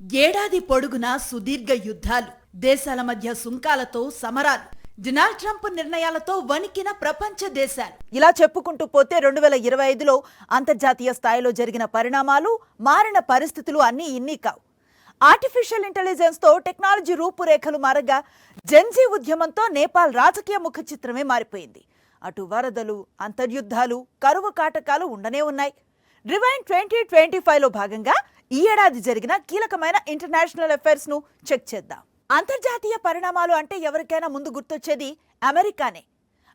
ఏడాది పొడుగునా సుదీర్ఘ యుద్ధాలు, దేశాల మధ్య సుంకాలతో సమరాలు, డొనాల్డ్ ట్రంప్ నిర్ణయాలతో వణికిన ప్రపంచ దేశాలు. ఇలా చెప్పుకుంటూ పోతే 2025లో అంతర్జాతీయ స్థాయిలో జరిగిన పరిణామాలు, మారిన పరిస్థితులు అన్నీ ఇన్ని కావు. ఆర్టిఫిషియల్ ఇంటెలిజెన్స్ తో టెక్నాలజీ రూపురేఖలు మారగా జెన్జీ ఉద్యమంతో నేపాల్ రాజకీయ ముఖ చిత్రమే మారిపోయింది. అటు వరదలు, అంతర్యుద్ధాలు, కరువు కాటకాలు ఉండనే ఉన్నాయి. రివైండ్ 2025లో భాగంగా ఈ ఏడాది జరిగిన కీలకమైన ఇంటర్నేషనల్ అఫైర్స్ ను చెక్ చేద్దాం. అంతర్జాతీయ పరిణామాలు అంటే ఎవరికైనా ముందు గుర్తొచ్చేది అమెరికానే.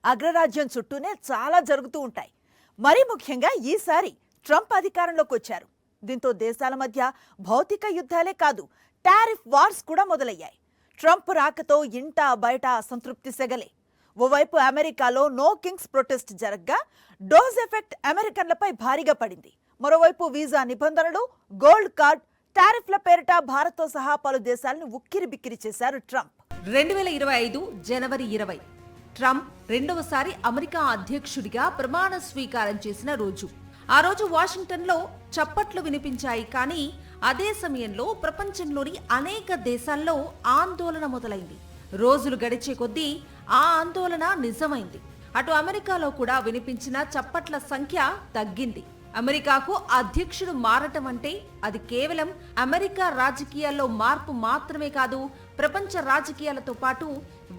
అగ్రరాజ్యం చుట్టూనే చాలా జరుగుతూ ఉంటాయి. మరీ ముఖ్యంగా ఈసారి ట్రంప్ అధికారంలోకి వచ్చారు. దీంతో దేశాల మధ్య భౌతిక యుద్ధాలే కాదు, టారిఫ్ వార్స్ కూడా మొదలయ్యాయి. ట్రంప్ రాకతో ఇంట బయట అసంతృప్తి సెగలే. ఓవైపు అమెరికాలో నో కింగ్స్ ప్రొటెస్ట్ జరగ్గా డోస్ ఎఫెక్ట్ అమెరికన్లపై భారీగా పడింది. మరోవైపు వీసా నిబంధనలు, గోల్డ్ కార్డ్, టారిఫ్ల పేరిట భారత్తో సహా పలు దేశాలను ఉక్కిరి బిక్కిరి చేశారు ట్రంప్. 2025 జనవరి 20 ట్రంప్ రెండవసారి అమెరికా అధ్యక్షుడిగా ప్రమాణ స్వీకారం చేసిన రోజు. ఆ రోజు వాషింగ్టన్లో చప్పట్లు వినిపించాయి. కానీ అదే సమయంలో ప్రపంచంలోని అనేక దేశాల్లో ఆందోళన మొదలైంది. రోజులు గడిచే కొద్దీ ఆ ఆందోళన నిజమైంది. అటు అమెరికాలో కూడా వినిపించిన చప్పట్ల సంఖ్య తగ్గింది. అమెరికాకు అధ్యక్షుడు మారటం అంటే అది కేవలం అమెరికా రాజకీయాల్లో మార్పు మాత్రమే కాదు, ప్రపంచ రాజకీయాలతో పాటు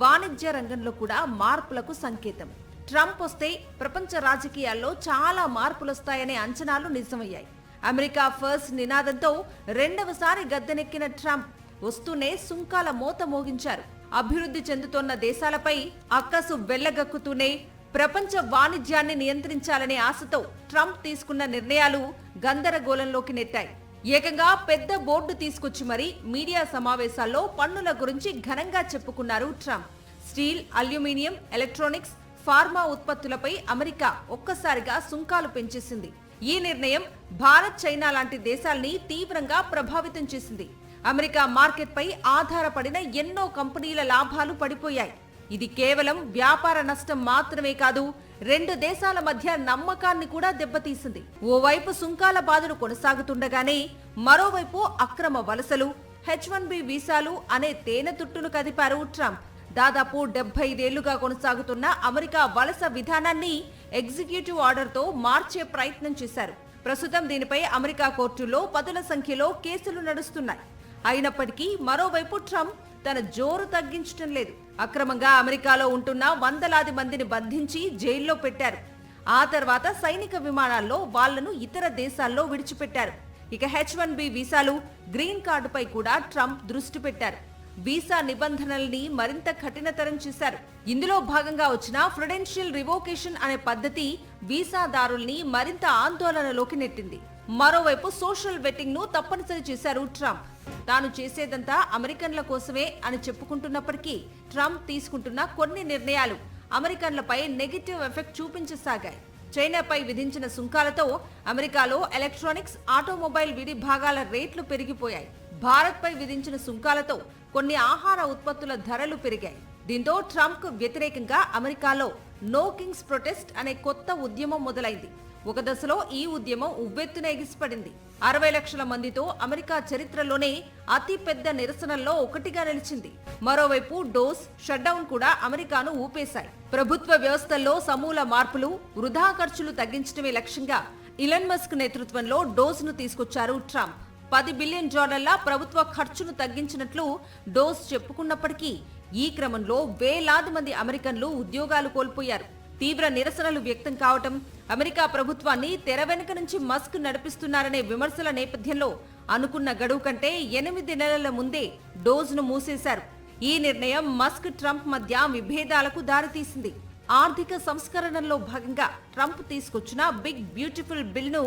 వాణిజ్య రంగంలో కూడా మార్పులకు సంకేతం. ట్రంప్ వస్తే ప్రపంచ రాజకీయాల్లో చాలా మార్పులొస్తాయనే అంచనాలు నిజమయ్యాయి. అమెరికా ఫస్ట్ నినాదంతో రెండవసారి గద్దెనెక్కిన ట్రంప్ వస్తూనే సుంకాల మోత మోగించారు. అభివృద్ధి చెందుతోన్న దేశాలపై అక్కసు వెళ్లగక్కుతూనే ప్రపంచ వాణిజ్యాన్ని నియంత్రించాలనే ఆశతో ట్రంప్ తీసుకున్న నిర్ణయాలు గందరగోళంలోకి నెట్టాయి. ఏకంగా పెద్ద బోర్డు తీసుకొచ్చి మరీ మీడియా సమావేశాల్లో పన్నుల గురించి ఘనంగా చెప్పుకున్నారు Trump. Steel, aluminium, electronics, pharma ఉత్పత్తులపై అమెరికా ఒక్కసారిగా సుంకాలు పెంచేసింది. ఈ నిర్ణయం భారత్, చైనా లాంటి దేశాల్ని తీవ్రంగా ప్రభావితం చేసింది. అమెరికా మార్కెట్పై ఆధారపడిన ఎన్నో కంపెనీల లాభాలు పడిపోయాయి. ఇది కేవలం వ్యాపార నష్టం మాత్రమే కాదు, రెండు దేశాల మధ్య నమ్మకాన్ని కూడా దెబ్బతీసింది. ఓవైపు సుంకాల బాధలు కొనసాగుతుండగానే మరోవైపు అక్రమ వలసలు, H-1B వీసాలు అనే తేనె తుట్టును కదిపారు ట్రంప్. దాదాపు 75 ఏళ్లుగా కొనసాగుతున్న అమెరికా వలస విధానాన్ని ఎగ్జిక్యూటివ్ ఆర్డర్తో మార్చే ప్రయత్నం చేశారు. ప్రస్తుతం దీనిపై అమెరికా కోర్టుల్లో పదుల సంఖ్యలో కేసులు నడుస్తున్నాయి. అయినప్పటికీ మరోవైపు ట్రంప్ తన జోరు తగ్గించడం లేదు. అక్రమంగా అమెరికాలో ఉంటున్న వందలాది మందిని బంధించి జైల్లో పెట్టారు. ఆ తర్వాత సైనిక విమానాల్లో వాళ్లను ఇతర దేశాల్లో విడిచిపెట్టారు. ఇక H-1B వీసాలు, గ్రీన్ కార్డుపై కూడా ట్రంప్ దృష్టి పెట్టారు. వీసా నిబంధనల్ని మరింత కఠినతరం చేశారు. ఇందులో భాగంగా వచ్చిన ప్రుడెన్షియల్ రివోకేషన్ అనే పద్ధతి వీసాదారుల్ని మరింత ఆందోళనలోకి నెట్టింది. మరోవైపు సోషల్ వెట్టింగ్ ను తప్పనిసరి చేశారు ట్రంప్. తాను చేసేదంతా అమెరికన్ల కోసమే అని చెప్పుకుంటున్నప్పటికీ ట్రంప్ తీసుకుంటున్న కొన్ని నిర్ణయాలు అమెరికన్లపై నెగటివ్ ఎఫెక్ట్ చూపించసాగాయి. చైనాపై విధించిన సుంకాలతో అమెరికాలో ఎలక్ట్రానిక్స్, ఆటోమొబైల్ విడి భాగాల రేట్లు పెరిగిపోయాయి. భారత్పై విధించిన సుంకాలతో కొన్ని ఆహార ఉత్పత్తుల ధరలు పెరిగాయి. దీంతో ట్రంప్ కు వ్యతిరేకంగా అమెరికాలో నో కింగ్స్ ప్రొటెస్ట్ అనే కొత్త ఉద్యమం మొదలైంది. ఒక దశలో ఈ ఉద్యమం ఉవ్వెత్తున ఎగిసిపడింది. 60 లక్షల మందితో అమెరికా చరిత్రలోనే అతి పెద్ద నిరసనల్లో ఒకటిగా నిలిచింది. మరోవైపు డోస్, షట్డౌన్ కూడా అమెరికాను ఊపేశాయి. ప్రభుత్వ వ్యవస్థల్లో సమూల మార్పులు, వృధా ఖర్చులు తగ్గించడమే లక్ష్యంగా ఇలాన్ మస్క్ నేతృత్వంలో డోస్ ను తీసుకొచ్చారు ట్రంప్. $10 బిలియన్ ప్రభుత్వ ఖర్చును తగ్గించినట్లు డోస్ చెప్పుకున్నప్పటికీ ఈ క్రమంలో వేలాది మంది అమెరికన్లు ఉద్యోగాలు కోల్పోయారు. తీవ్ర నిరసనలు వ్యక్తం కావటం, అమెరికా ప్రభుత్వాన్ని తెర వెనుక నుంచి మస్క్ నడిపిస్తున్నారనే విమర్శల నేపథ్యంలో అనుకున్న గడువు కంటే 8 నెలల ముందే డోజ్ను మూసేశారు. ఈ నిర్ణయం మస్క్, ట్రంప్ మధ్య విభేదాలకు దారితీసింది. ఆర్థిక సంస్కరణల్లో భాగంగా ట్రంప్ తీసుకొచ్చిన బిగ్ బ్యూటిఫుల్ బిల్ ను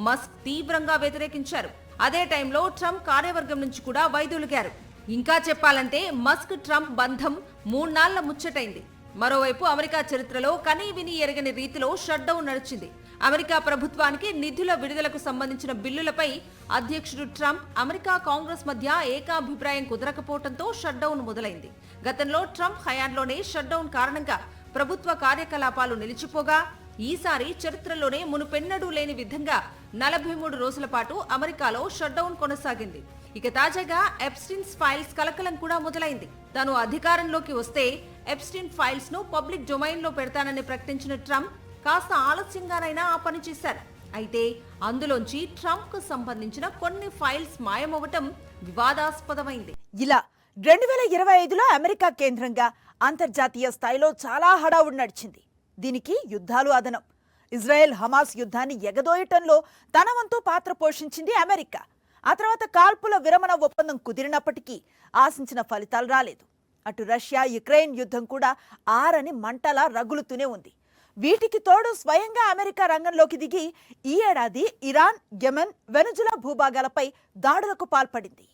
మస్క్ తీవ్రంగా వ్యతిరేకించారు. అదే టైంలో ట్రంప్ కార్యవర్గం నుంచి కూడా వైదొలిగారు. ఇంకా చెప్పాలంటే మస్క్, ట్రంప్ బంధం 3 నాళ్ల ముచ్చటైంది. మరోవైపు అమెరికా చరిత్రలో కనీ విని ఎరగని రీతిలో షట్డౌన్ నడిచింది. అమెరికా ప్రభుత్వానికి నిధుల విడుదలకు సంబంధించిన బిల్లులపై అధ్యక్షుడు ట్రంప్, అమెరికా కాంగ్రెస్ మధ్య ఏకాభిప్రాయం కుదరకపోవడంతో షట్డౌన్ మొదలైంది. గతంలో ట్రంప్ హయాంలోనే షట్డౌన్ కారణంగా ప్రభుత్వ కార్యకలాపాలు నిలిచిపోగా ఈసారి చరిత్రలోనే మునుపెన్నడూ లేని విధంగా 43 రోజుల పాటు అమెరికాలో షట్డౌన్ కొనసాగింది. ఇక తాజాగా ఎప్స్టీన్స్ ఫైల్స్ కలకలం కూడా మొదలైంది. తాను అధికారంలోకి వస్తే ఎప్స్టీన్ ఫైల్స్ ను పబ్లిక్ డొమైన్ లో పెడతానని ప్రకటించిన ట్రంప్ కాస్త ఆలస్యంగానైనా ఆ పని చేశారు. అయితే అందులోంచి ట్రంప్ కు సంబంధించిన కొన్ని ఫైల్స్ మాయమవటం వివాదాస్పదమైంది. ఇలా 2025లో అమెరికా కేంద్రంగా అంతర్జాతీయ స్థాయిలో చాలా హడావుడి నడిచింది. దీనికి యుద్ధాలు అదనం. ఇజ్రాయెల్ హమాస్ యుద్ధాన్ని ఎగదోయటంలో తన వంతు పాత్ర పోషించింది అమెరికా. ఆ తర్వాత కాల్పుల విరమణ ఒప్పందం కుదిరినప్పటికీ ఆశించిన ఫలితాలు రాలేదు. అటు రష్యా యుక్రెయిన్ యుద్ధం కూడా ఆరని మంటలా రగులుతూనే ఉంది. వీటికి తోడు స్వయంగా అమెరికా రంగంలోకి దిగి ఈ ఏడాది ఇరాన్, యెమెన్, వెనుజులా భూభాగాలపై దాడులకు పాల్పడింది.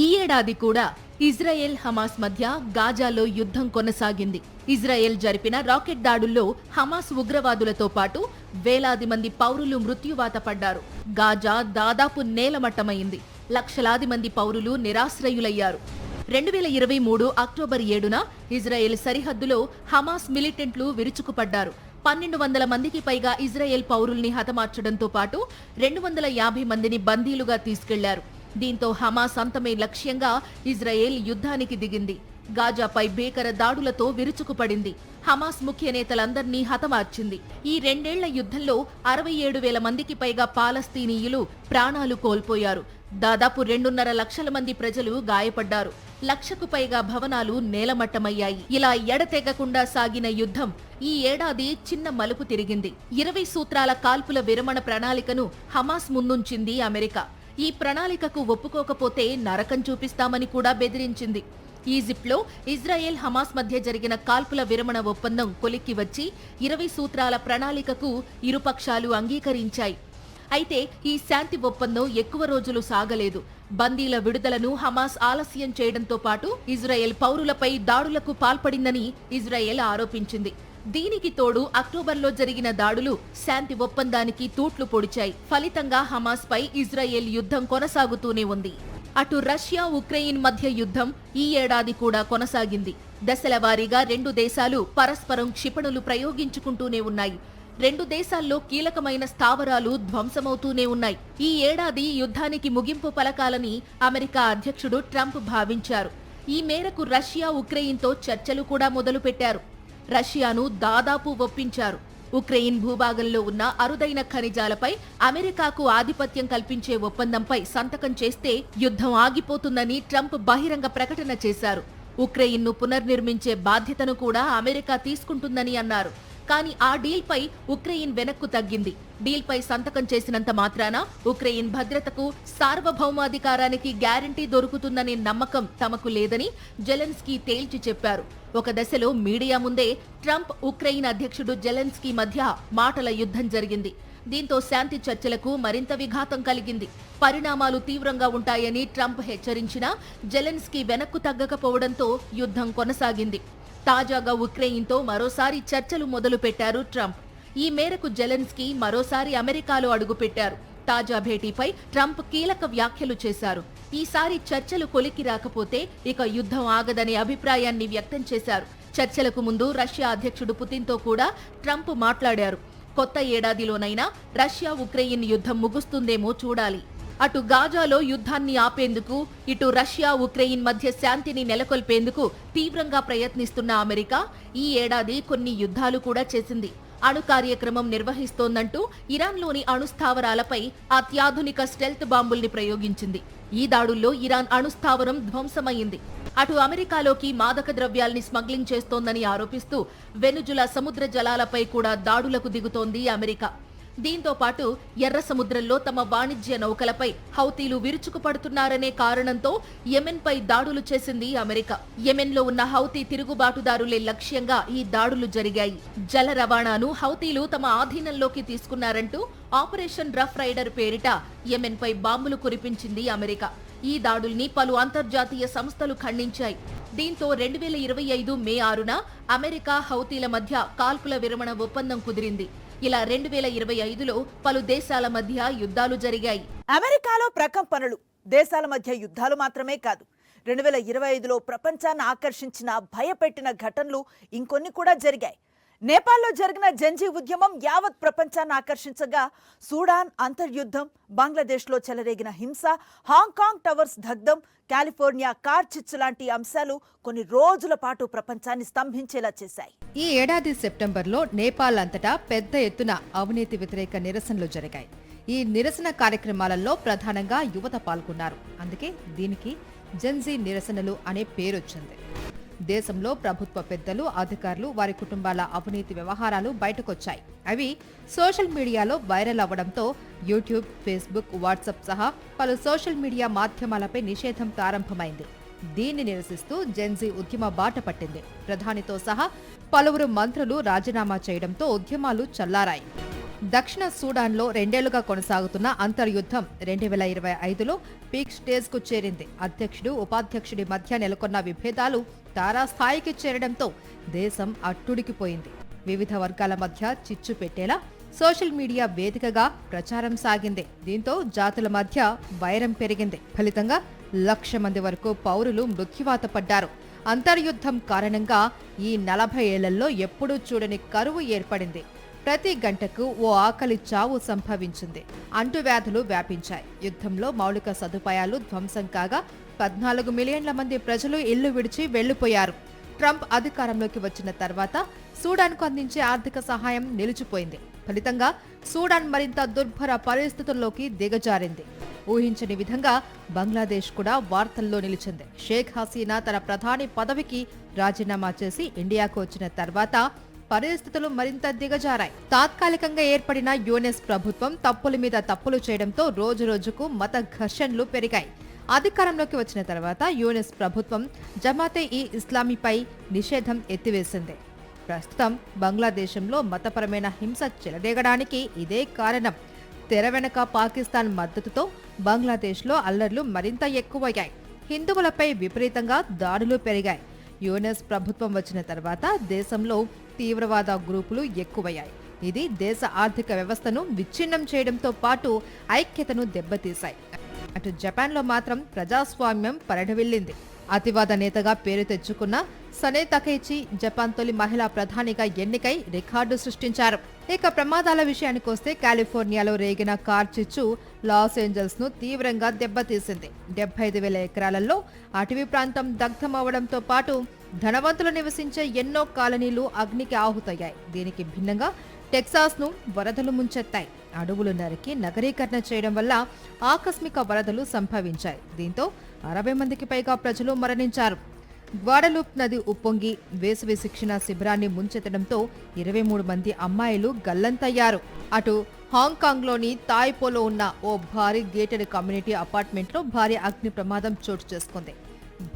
ఈ ఏడాది కూడా ఇజ్రాయెల్ హమాస్ మధ్య గాజాలో యుద్ధం కొనసాగింది. ఇజ్రాయెల్ జరిపిన రాకెట్ దాడుల్లో హమాస్ ఉగ్రవాదులతో పాటు వేలాది మంది పౌరులు మృత్యువాత పడ్డారు. గాజా దాదాపు నేలమట్టమైంది. లక్షలాది మంది పౌరులు నిరాశ్రయులయ్యారు. 2023 అక్టోబర్ 7న ఇజ్రాయెల్ సరిహద్దులో హమాస్ మిలిటెంట్లు విరుచుకుపడ్డారు. 1200 మందికి పైగా ఇజ్రాయెల్ పౌరుల్ని హతమార్చడంతో పాటు 250 మందిని బందీలుగా తీసుకెళ్లారు. దీంతో హమాస్ అంతమే లక్ష్యంగా ఇజ్రాయెల్ యుద్ధానికి దిగింది. గాజాపై భీకర దాడులతో విరుచుకుపడింది. హమాస్ ముఖ్య నేతలందర్నీ హతమార్చింది. ఈ 2 ఏళ్ల యుద్ధంలో 67,000 మందికి పైగా పాలస్తీనీయులు ప్రాణాలు కోల్పోయారు. దాదాపు 2.5 లక్షల మంది ప్రజలు గాయపడ్డారు. 1,00,000కు పైగా భవనాలు నేలమట్టమయ్యాయి. ఇలా ఎడతెగకుండా సాగిన యుద్ధం ఈ ఏడాది చిన్న మలుపు తిరిగింది. 20 సూత్రాల కాల్పుల విరమణ ప్రణాళికను హమాస్ ముందుంచింది అమెరికా. ఈ ప్రణాళికకు ఒప్పుకోకపోతే నరకం చూపిస్తామని కూడా బెదిరించింది. ఈజిప్ట్లో ఇజ్రాయెల్ హమాస్ మధ్య జరిగిన కాల్పుల విరమణ ఒప్పందం కొలిక్కి వచ్చి 20 సూత్రాల ప్రణాళికకు ఇరుపక్షాలు అంగీకరించాయి. అయితే ఈ శాంతి ఒప్పందం ఎక్కువ రోజులు సాగలేదు. బందీల విడుదలను హమాస్ ఆలస్యం చేయడంతో పాటు ఇజ్రాయెల్ పౌరులపై దాడులకు పాల్పడిందని ఇజ్రాయెల్ ఆరోపించింది. దీనికి తోడు అక్టోబర్లో జరిగిన దాడులు శాంతి ఒప్పందానికి తూట్లు పొడిచాయి. ఫలితంగా హమాస్ పై ఇజ్రాయెల్ యుద్ధం కొనసాగుతూనే ఉంది. అటు రష్యా ఉక్రెయిన్ మధ్య యుద్ధం ఈ ఏడాది కూడా కొనసాగింది. దశల వారీగా 2 దేశాలు పరస్పరం క్షిపణులు ప్రయోగించుకుంటూనే ఉన్నాయి. 2 దేశాల్లో కీలకమైన స్థావరాలు ధ్వంసమవుతూనే ఉన్నాయి. ఈ ఏడాది యుద్ధానికి ముగింపు పలకాలని అమెరికా అధ్యక్షుడు ట్రంప్ భావించారు. ఈ మేరకు రష్యా ఉక్రెయిన్తో చర్చలు కూడా మొదలుపెట్టారు. రష్యాను దాదాపు ఒప్పించారు. ఉక్రెయిన్ భూభాగంలో ఉన్న అరుదైన ఖనిజాలపై అమెరికాకు ఆధిపత్యం కల్పించే ఒప్పందంపై సంతకం చేస్తే యుద్ధం ఆగిపోతుందని ట్రంప్ బహిరంగ ప్రకటన చేశారు. ఉక్రెయిన్ను పునర్నిర్మించే బాధ్యతను కూడా అమెరికా తీసుకుంటుందని అన్నారు. కానీ ఆ డీల్పై ఉక్రెయిన్ వెనక్కు తగ్గింది. డీల్పై సంతకం చేసినంత మాత్రాన ఉక్రెయిన్ భద్రతకు, సార్వభౌమాధికారానికి గ్యారంటీ దొరుకుతుందనే నమ్మకం తమకు లేదని జెలెన్స్కీ తేల్చి చెప్పారు. ఒక దశలో మీడియా ముందే ట్రంప్, ఉక్రెయిన్ అధ్యక్షుడు జెలెన్స్కీ మధ్య మాటల యుద్ధం జరిగింది. దీంతో శాంతి చర్చలకు మరింత విఘాతం కలిగింది. పరిణామాలు తీవ్రంగా ఉంటాయని ట్రంప్ హెచ్చరించినా జెలెన్స్కీ వెనక్కు తగ్గకపోవడంతో యుద్ధం కొనసాగింది. తాజాగా ఉక్రెయిన్తో మరోసారి చర్చలు మొదలుపెట్టారు ట్రంప్. ఈ మేరకు జెలెన్స్కీ మరోసారి అమెరికాలో అడుగుపెట్టారు. తాజా భేటీపై ట్రంప్ కీలక వ్యాఖ్యలు చేశారు. ఈసారి చర్చలు కొలిక్కి రాకపోతే ఇక యుద్ధం ఆగదనే అభిప్రాయాన్ని వ్యక్తం చేశారు. చర్చలకు ముందు రష్యా అధ్యక్షుడు పుతిన్తో కూడా ట్రంప్ మాట్లాడారు. కొత్త ఏడాదిలోనైనా రష్యా ఉక్రెయిన్ యుద్ధం ముగుస్తుందేమో చూడాలి. అటు గాజాలో యుద్ధాన్ని ఆపేందుకు, ఇటు రష్యా ఉక్రెయిన్ మధ్య శాంతిని నెలకొల్పేందుకు తీవ్రంగా ప్రయత్నిస్తున్న అమెరికా ఈ ఏడాది కొన్ని యుద్ధాలు కూడా చేసింది. అణు కార్యక్రమం నిర్వహిస్తోందంటూ ఇరాన్లోని అణుస్థావరాలపై అత్యాధునిక స్టెల్త్ బాంబుల్ని ప్రయోగించింది. ఈ దాడుల్లో ఇరాన్ అణుస్థావరం ధ్వంసమైంది. అటు అమెరికాలోకి మాదక ద్రవ్యాల్ని స్మగ్లింగ్ చేస్తోందని ఆరోపిస్తూ వెనుజులా సముద్ర జలాలపై కూడా దాడులకు దిగుతోంది అమెరికా. దీంతో పాటు ఎర్ర సముద్రంలో తమ వాణిజ్య నౌకలపై హౌతీలు విరుచుకుపడుతున్నారనే కారణంతో యెమెన్పై దాడులు చేసింది అమెరికా. యెమెన్లో ఉన్న హౌతీ తిరుగుబాటుదారులే లక్ష్యంగా ఈ దాడులు జరిగాయి. జల రవాణాను హౌతీలు తమ ఆధీనంలోకి తీసుకున్నారంటూ ఆపరేషన్ రఫ్ రైడర్ పేరిట యెమెన్పై బాంబులు కురిపించింది అమెరికా. ఈ దాడుల్ని పలు అంతర్జాతీయ సంస్థలు ఖండించాయి. దీంతో 2025 మే 6న అమెరికా హౌతీల మధ్య కాల్పుల విరమణ ఒప్పందం కుదిరింది. ఇలా 2025లో పలు దేశాల మధ్య యుద్ధాలు జరిగాయి. అమెరికాలో ప్రకంపనలు, దేశాల మధ్య యుద్ధాలు మాత్రమే కాదు, 2025లో ప్రపంచాన్ని ఆకర్షించిన, భయపెట్టిన ఘటనలు ఇంకొన్ని కూడా జరిగాయి. నేపాల్లో జరిగిన జంజీ ఉద్యమం యావత్ ప్రపంచాన్ని ఆకర్షించగా సూడాన్ అంతర్యుద్ధం, బంగ్లాదేశ్లో చెలరేగిన హింస, హాంకాంగ్ టవర్స్ దగ్ధం, కాలిఫోర్నియా కార్ చిచ్చు లాంటి అంశాలు కొన్ని రోజుల పాటు ప్రపంచాన్ని స్తంభించేలా చేశాయి. ఈ ఏడాది సెప్టెంబర్లో నేపాల్ అంతటా పెద్ద ఎత్తున అవినీతి వ్యతిరేక నిరసనలు జరిగాయి. ఈ నిరసన కార్యక్రమాలలో ప్రధానంగా యువత పాల్గొన్నారు. అందుకే దీనికి జెన్జీ నిరసనలు అనే పేరొచ్చింది. దేశంలో ప్రభుత్వ పెద్దలు, అధికారులు, వారి కుటుంబాల అవినీతి వ్యవహారాలు బయటకొచ్చాయి. అవి సోషల్ మీడియాలో వైరల్ అవ్వడంతో యూట్యూబ్, ఫేస్బుక్, వాట్సాప్ సహా పలు సోషల్ మీడియా మాధ్యమాలపై నిషేధం ప్రారంభమైంది. దీన్ని నిరసిస్తూ జెన్జీ ఉద్యమ బాట పట్టింది. ప్రధానితో సహా పలువురు మంత్రులు రాజీనామా చేయడంతో ఉద్యమాలు చల్లారాయి. దక్షిణ సూడాన్లో 2 ఏళ్లుగా కొనసాగుతున్న అంతర్యుద్ధం 2025లో పీక్ స్టేజ్కు చేరింది. అధ్యక్షుడు, ఉపాధ్యక్షుడి మధ్య నెలకొన్న విభేదాలు తారాస్థాయికి చేరడంతో దేశం అట్టుడికిపోయింది. వివిధ వర్గాల మధ్య చిచ్చు పెట్టేలా సోషల్ మీడియా వేదికగా ప్రచారం సాగింది. దీంతో జాతుల మధ్య వైరం పెరిగింది. ఫలితంగా 1,00,000 మంది వరకు పౌరులు మృత్యువాత పడ్డారు. అంతర్యుద్ధం కారణంగా ఈ 40 ఏళ్లలో ఎప్పుడూ చూడని కరువు ఏర్పడింది. ప్రతి గంటకు ఓ ఆకలి చావు సంభవించింది. అంటువ్యాధులు వ్యాపించాయి. యుద్ధంలో మౌలిక సదుపాయాలు ధ్వంసం కాగా 14 మిలియన్ల మంది ప్రజలు ఇళ్లు విడిచి వెళ్లిపోయారు. ట్రంప్ అధికారంలోకి వచ్చిన తర్వాత సూడాన్కు అందించే ఆర్థిక సహాయం నిలిచిపోయింది. ఫలితంగా సూడాన్ మరింత దుర్భర పరిస్థితుల్లోకి దిగజారింది. ఊహించని విధంగా బంగ్లాదేశ్ కూడా వార్తల్లో నిలిచింది. షేక్ హసీనా తన ప్రధాని పదవికి రాజీనామా చేసి ఇండియాకు వచ్చిన తర్వాత పరిస్థితులు మరింత దిగజారాయి. తాత్కాలికంగా ఏర్పడిన యుఎస్ ప్రభుత్వం తప్పుల మీద తప్పులు చేయడంతో రోజురోజుకు మత ఘర్షణలు పెరిగాయి. అధికారంలోకి వచ్చిన తర్వాత యుఎస్ ప్రభుత్వం జమాతే ఈ ఇస్లామీపై నిషేధం ఎత్తివేసింది. ప్రస్తుతం బంగ్లాదేశంలో మతపరమైన హింస చెలరేగడానికి ఇదే కారణం. తెర వెనక పాకిస్తాన్ మద్దతుతో బంగ్లాదేశ్లో అల్లర్లు మరింత ఎక్కువయ్యాయి. హిందువులపై విపరీతంగా దాడులు పెరిగాయి. యుఎస్ ప్రభుత్వం వచ్చిన తర్వాత దేశంలో తీవ్రవాద గ్రూపులు ఎక్కువయ్యాయి. ఇది దేశ ఆర్థిక వ్యవస్థను విచ్ఛిన్నం చేయడంతో పాటు ఐక్యతను దెబ్బతీశాయి. అటు జపాన్లో మాత్రం ప్రజాస్వామ్యం పరిఢవిల్లింది. అతివాద నేతగా పేరు తెచ్చుకున్న సనే తకైచి జపాన్ తొలి మహిళా ప్రధానిగా ఎన్నికై రికార్డు సృష్టించారు. ఇక ప్రమాదాల విషయానికొస్తే కాలిఫోర్నియాలో రేగిన కార్ చిచ్చు లాస్ ఏంజల్స్ ను తీవ్రంగా దెబ్బతీసింది. 75,000 ఎకరాలలో అటవీ ప్రాంతం దగ్ధమవడంతో పాటు ధనవంతులు నివసించే ఎన్నో కాలనీలు అగ్నికి ఆహుతయ్యాయి. దీనికి భిన్నంగా టెక్సాస్ ను వరదలు ముంచెత్తాయి. అడవులు నరికి నగరీకరణ చేయడం వల్ల ఆకస్మిక వరదలు సంభవించాయి. దీంతో 60 మందికి పైగా ప్రజలు మరణించారు. గ్వాడలూప్ నది ఉప్పొంగి వేసవి శిక్షణ శిబిరాన్ని ముంచెత్తడంతో 23 మంది అమ్మాయిలు గల్లంతయ్యారు. అటు హాంకాంగ్లోని తాయ్పోలో ఉన్న ఓ భారీ గేటెడ్ కమ్యూనిటీ అపార్ట్మెంట్లో భారీ అగ్ని ప్రమాదం చోటు చేసుకుంది.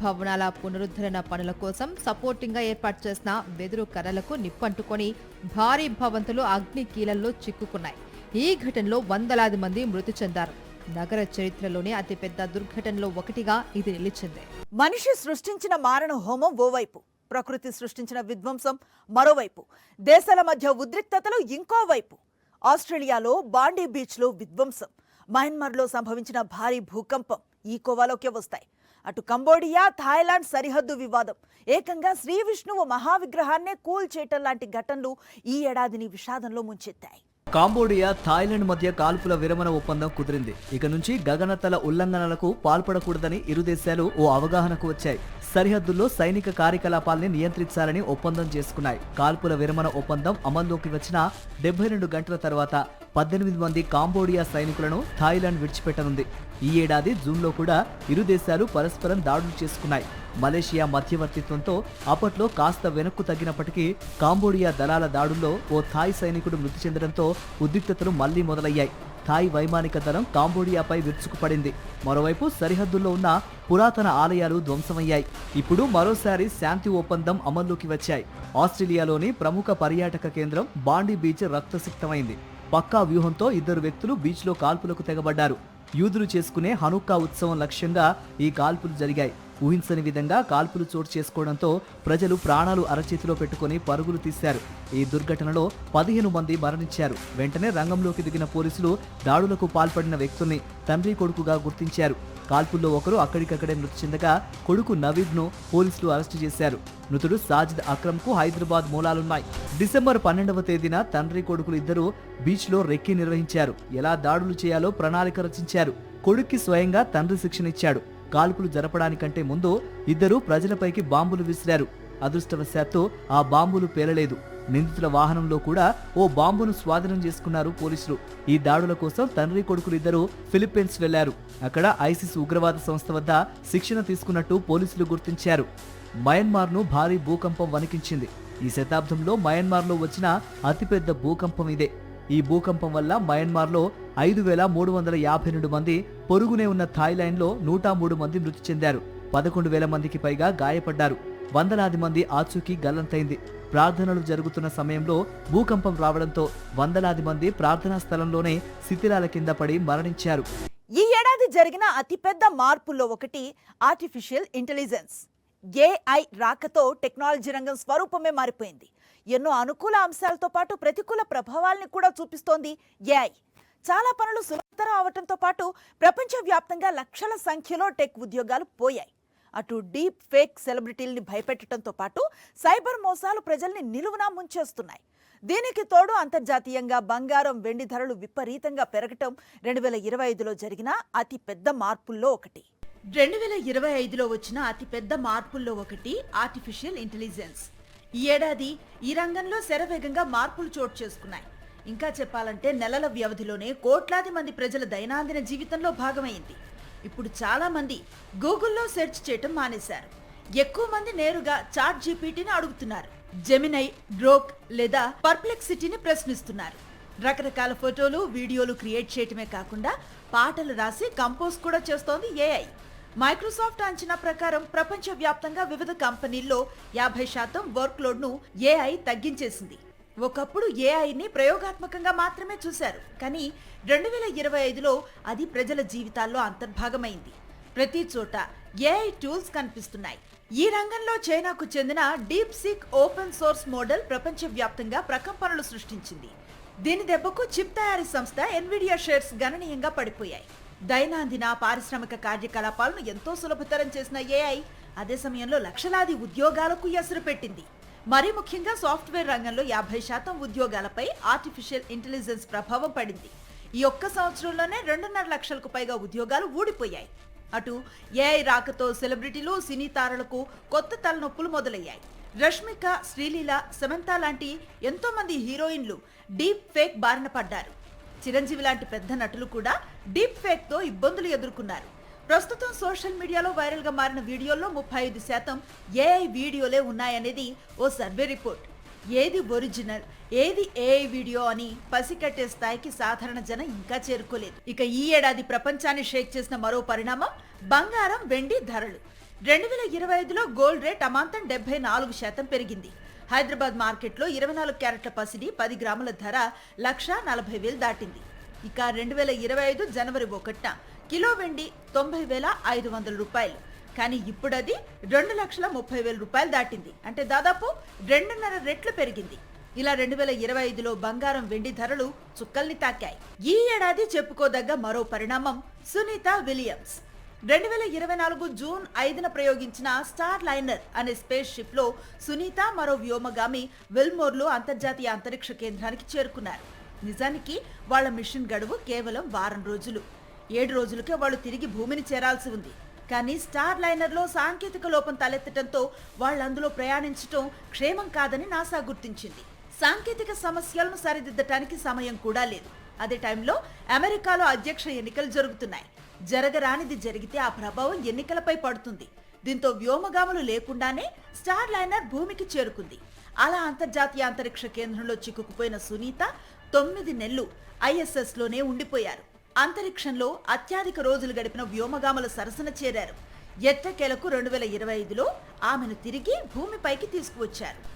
భవనాల పునరుద్ధరణ పనుల కోసం సపోర్టింగ్గా ఏర్పాటు చేసిన వెదురు కర్రలకు నిప్పంటుకొని భారీ భవంతులు అగ్ని కీలల్లో చిక్కుకున్నాయి. ఈ ఘటనలో వందలాది మంది మృతి చెందారు. నగర చరిత్రలోనే అతిపెద్ద దుర్ఘటనలో ఒకటిగా ఇది నిలిచింది. మనిషి సృష్టించిన మారణ హోమం ఓవైపు, ప్రకృతి సృష్టించిన విధ్వంసం మరోవైపు, దేశాల మధ్య ఉద్రిక్తతలు ఇంకోవైపు. ఆస్ట్రేలియాలో బాండీ బీచ్లో విధ్వంసం, మయన్మార్లో సంభవించిన భారీ భూకంపం ఈ కోవాలోకే వస్తాయి. అటు కంబోడియా, థాయిలాండ్ సరిహద్దు వివాదం, ఏకంగా శ్రీ విష్ణువు మహావిగ్రహాన్నే కూల్చేయటం లాంటి ఘటనలు ఈ ఏడాదిని విషాదంలో ముంచెత్తాయి. కాంబోడియా, థాయిలాండ్ మధ్య కాల్పుల విరమణ ఒప్పందం కుదిరింది. ఇక నుంచి గగనతల ఉల్లంఘనలకు పాల్పడకూడదని ఇరు దేశాలు ఓ అవగాహనకు వచ్చాయి. సరిహద్దుల్లో సైనిక కార్యకలాపాల్ని నియంత్రించాలని ఒప్పందం చేసుకున్నాయి. కాల్పుల విరమణ ఒప్పందం అమల్లోకి వచ్చిన 72 గంటల తర్వాత 18 మంది కాంబోడియా సైనికులను థాయిలాండ్ విడిచిపెట్టనుంది. ఈ ఏడాది జూన్లో కూడా ఇరు దేశాలు పరస్పరం దాడులు చేసుకున్నాయి. మలేషియా మధ్యవర్తిత్వంతో అప్పట్లో కాస్త వెనక్కు తగ్గినప్పటికీ కాంబోడియా దళాల దాడుల్లో ఓ థాయ్ సైనికుడు మృతి చెందడంతో ఉద్రిక్తతలు మళ్లీ మొదలయ్యాయి. థాయ్ వైమానిక దళం కాంబోడియాపై విరుచుకుపడింది. మరోవైపు సరిహద్దుల్లో ఉన్న పురాతన ఆలయాలు ధ్వంసమయ్యాయి. ఇప్పుడు మరోసారి శాంతి ఒప్పందం అమల్లోకి వచ్చాయి. ఆస్ట్రేలియాలోని ప్రముఖ పర్యాటక కేంద్రం బాండీ బీచ్ రక్తసిక్తమైంది. పక్కా వ్యూహంతో 2 వ్యక్తులు బీచ్లో కాల్పులకు తెగబడ్డారు. యూదులు చేసుకునే హనుక్కా ఉత్సవం లక్ష్యంగా ఈ కాల్పులు జరిగాయి. ఊహించని విధంగా కాల్పులు చోటు చేసుకోవడంతో ప్రజలు ప్రాణాలు అరచేతిలో పెట్టుకుని పరుగులు తీశారు. ఈ దుర్ఘటనలో 15 మంది మరణించారు. వెంటనే రంగంలోకి దిగిన పోలీసులు దాడులకు పాల్పడిన వ్యక్తుల్ని తండ్రి కొడుకుగా గుర్తించారు. కాల్పుల్లో ఒకరు అక్కడికక్కడే మృతి చెందగా కొడుకు నవీద్ను పోలీసులు అరెస్టు చేశారు. మృతుడు సాజిద్ అక్రమ్కు హైదరాబాద్ మూలాలున్నాయి. డిసెంబర్ 12వ తేదీన తండ్రి కొడుకులు ఇద్దరు బీచ్లో రెక్కి నిర్వహించారు. ఎలా దాడులు చేయాలో ప్రణాళిక రచించారు. కొడుక్కి స్వయంగా తండ్రి శిక్షణ ఇచ్చాడు. కాల్పులు జరపడానికంటే ముందు ఇద్దరు ప్రజలపైకి బాంబులు విసిరారు. అదృష్టవశాత్తు ఆ బాంబులు పేలలేదు. నిందితుల వాహనంలో కూడా ఓ బాంబును స్వాధీనం చేసుకున్నారు పోలీసులు. ఈ దాడుల కోసం తండ్రి కొడుకులు ఇద్దరు ఫిలిప్పీన్స్ వెళ్లారు. అక్కడ ఐసిస్ ఉగ్రవాద సంస్థ వద్ద శిక్షణ తీసుకున్నట్టు పోలీసులు గుర్తించారు. మయన్మార్ను భారీ భూకంపం వణికించింది. ఈ శతాబ్దంలో మయన్మార్లో వచ్చిన అతిపెద్ద భూకంపం ఇదే. ఈ భూకంపం వల్ల మయన్మార్లో 5,352 మంది, పొరుగునే ఉన్న థాయిలాండ్లో 103 మంది మృతి చెందారు. 11,000 మందికి పైగా గాయపడ్డారు. వందలాది మంది ఆచూకీ గల్లంతైంది. ప్రార్థనలు జరుగుతున్న సమయంలో భూకంపం రావడంతో వందలాది మంది ప్రార్థనా స్థలంలోనే శిథిలాల కింద పడి మరణించారు. ఈ ఏడాది జరిగిన అతిపెద్ద మార్పుల్లో ఒకటి ఆర్టిఫిషియల్ ఇంటెలిజెన్స్. ఏఐ రాకతో టెక్నాలజీ రంగం స్వరూపమే మారిపోయింది. ఎన్నో అనుకూల అంశాలతో పాటు ప్రతికూల ప్రభావాల్ని కూడా చూపిస్తోంది ఏఐ. చాలా పనులు సులభతరం అవటంతో పాటు ప్రపంచవ్యాప్తంగా లక్షల సంఖ్యలో టెక్ ఉద్యోగాలు పోయాయి. అటు డీప్ ఫేక్ సెలబ్రిటీల్ని భయపెట్టడంతో పాటు సైబర్ మోసాలు ప్రజల్ని నిలువునా ముంచేస్తున్నాయి. దీనికి తోడు అంతర్జాతీయంగా బంగారం, వెండి ధరలు విపరీతంగా పెరగటం 2025లో జరిగిన అతి పెద్ద మార్పుల్లో ఒకటి. 2025లో వచ్చిన అతి పెద్ద మార్పుల్లో ఒకటి ఆర్టిఫిషియల్ ఇంటెలిజెన్స్. ఈ ఏడాది ఈ రంగంలో శరవేగంగా మార్పులు చోటు చేసుకున్నాయి. ఇంకా చెప్పాలంటే నెలల వ్యవధిలోనే కోట్లాది మంది ప్రజల దైనందిన జీవితంలో భాగమైంది. ఇప్పుడు చాలా మంది గూగుల్లో సెర్చ్ చేయటం మానేశారు. ఎక్కువ మంది నేరుగా చాట్ జీపీటీని అడుగుతున్నారు. జెమినై, గ్రోక్ లేదా పర్ప్లెక్సిటీని ప్రశ్నిస్తున్నారు. రకరకాల ఫోటోలు, వీడియోలు క్రియేట్ చేయటమే కాకుండా పాటలు రాసి కంపోజ్ కూడా చేస్తోంది ఏఐ. మైక్రోసాఫ్ట్ అంచనా ప్రకారం ప్రపంచవ్యాప్తంగా వివిధ కంపెనీల్లో 50% వర్క్ లోడ్ను ఏఐ తగ్గించేసింది. ఒకప్పుడు ఏఐని ప్రయోగాత్మకంగా మాత్రమే చూశారు, కానీ 2025లో అది ప్రజల జీవితాల్లో అంతర్భాగమైంది. ప్రతి చోట ఏఐ టూల్స్ కనిపిస్తున్నాయి. ఈ రంగంలో చైనాకు చెందిన deep seek open source model ప్రపంచవ్యాప్తంగా ప్రకంపనలు సృష్టించింది. దీని దెబ్బకు చిప్ తయారీ సంస్థ ఎన్విడియా షేర్స్ గణనీయంగా పడిపోయాయి. దైనందిన పారిశ్రామిక కార్యకలాపాలను ఎంతో సులభతరం చేసిన ఏఐ అదే సమయంలో లక్షలాది ఉద్యోగాలకు ఎసరు పెట్టింది. మరీ ముఖ్యంగా సాఫ్ట్వేర్ రంగంలో 50% ఉద్యోగాలపై ఆర్టిఫిషియల్ ఇంటెలిజెన్స్ ప్రభావం పడింది. ఈ ఒక్క సంవత్సరంలోనే 2.5 లక్షలకు పైగా ఉద్యోగాలు ఊడిపోయాయి. అటు ఏఐ రాకతో సెలబ్రిటీలు, సినీ తారలకు కొత్త తలనొప్పులు మొదలయ్యాయి. రష్మిక, శ్రీలీల, సమంత లాంటి ఎంతో మంది హీరోయిన్లు డీప్ ఫేక్ బారిన పడ్డారు. చిరంజీవి లాంటి పెద్ద నటులు కూడా డీప్ ఫేక్ తో ఇబ్బందులు ఎదుర్కొన్నారు. ప్రస్తుతం సోషల్ మీడియాలో వైరల్ గా మారిన వీడియోల్లో 35% ఏఐ వీడియోలే ఉన్నాయనేది ఓ సర్వే రిపోర్ట్. ఏది ఒరిజినల్, ఏది ఏఐ వీడియో అని పసికట్టే స్థాయికి సాధారణ జనం ఇంకా చేరుకోలేదు. ఇక ఈ ఏడాది ప్రపంచాన్ని షేక్ చేసిన మరో పరిణామం బంగారం, వెండి ధరలు. 2025లో గోల్డ్ రేట్ అమాంతం 74% పెరిగింది. హైదరాబాద్ మార్కెట్లో 24 క్యారెట్ల పసిడి 10 గ్రాముల ధర 1,40,000 దాటింది. ఇక 2025 జనవరి 1న కిలో వెండి 90,500 రూపాయలు. కానీ ఇప్పుడు అది 2,30,000 రూపాయలు దాటింది. అంటే దాదాపు 2.5 రెట్లు పెరిగింది. ఇలా 2025లో బంగారం, వెండి ధరలు చుక్కల్ని తాకాయి. ఈ ఏడాది చెప్పుకోదగ్గ మరో పరిణామం సునీత విలియమ్స్. 2024 జూన్ 5న ప్రయోగించిన స్టార్ లైనర్ అనే స్పేస్ షిప్ లో సునీత, మరో వ్యోమగామి విల్మోర్లు అంతర్జాతీయ అంతరిక్ష కేంద్రానికి చేరుకున్నారు. నిజానికి వాళ్ల మిషన్ గడువు కేవలం వారం రోజులు. 7 రోజులకే వాళ్ళు తిరిగి భూమిని చేరాల్సి ఉంది. కానీ స్టార్ లైనర్లో సాంకేతిక లోపం తలెత్తడంతో వాళ్ళందులో ప్రయాణించడం క్షేమం కాదని నాసా గుర్తించింది. సాంకేతిక సమస్యలను సరిదిద్దటానికి సమయం కూడా లేదు. అదే టైంలో అమెరికాలో అధ్యక్ష ఎన్నికలు జరుగుతున్నాయి. జరగరానిది జరిగితే ఆ ప్రభావం ఎన్నికలపై పడుతుంది. దీంతో వ్యోమగాములు లేకుండానే స్టార్ లైనర్ భూమికి చేరుకుంది. అలా అంతర్జాతీయ అంతరిక్ష కేంద్రంలో చిక్కుకుపోయిన సునీత 9 నెలలు ISS లోనే ఉండిపోయారు. అంతరిక్షంలో అత్యధిక రోజులు గడిపిన వ్యోమగాముల సరసన చేరారు. ఎట్టకేలకు 2025లో ఆమెను తిరిగి భూమిపైకి తీసుకువచ్చారు.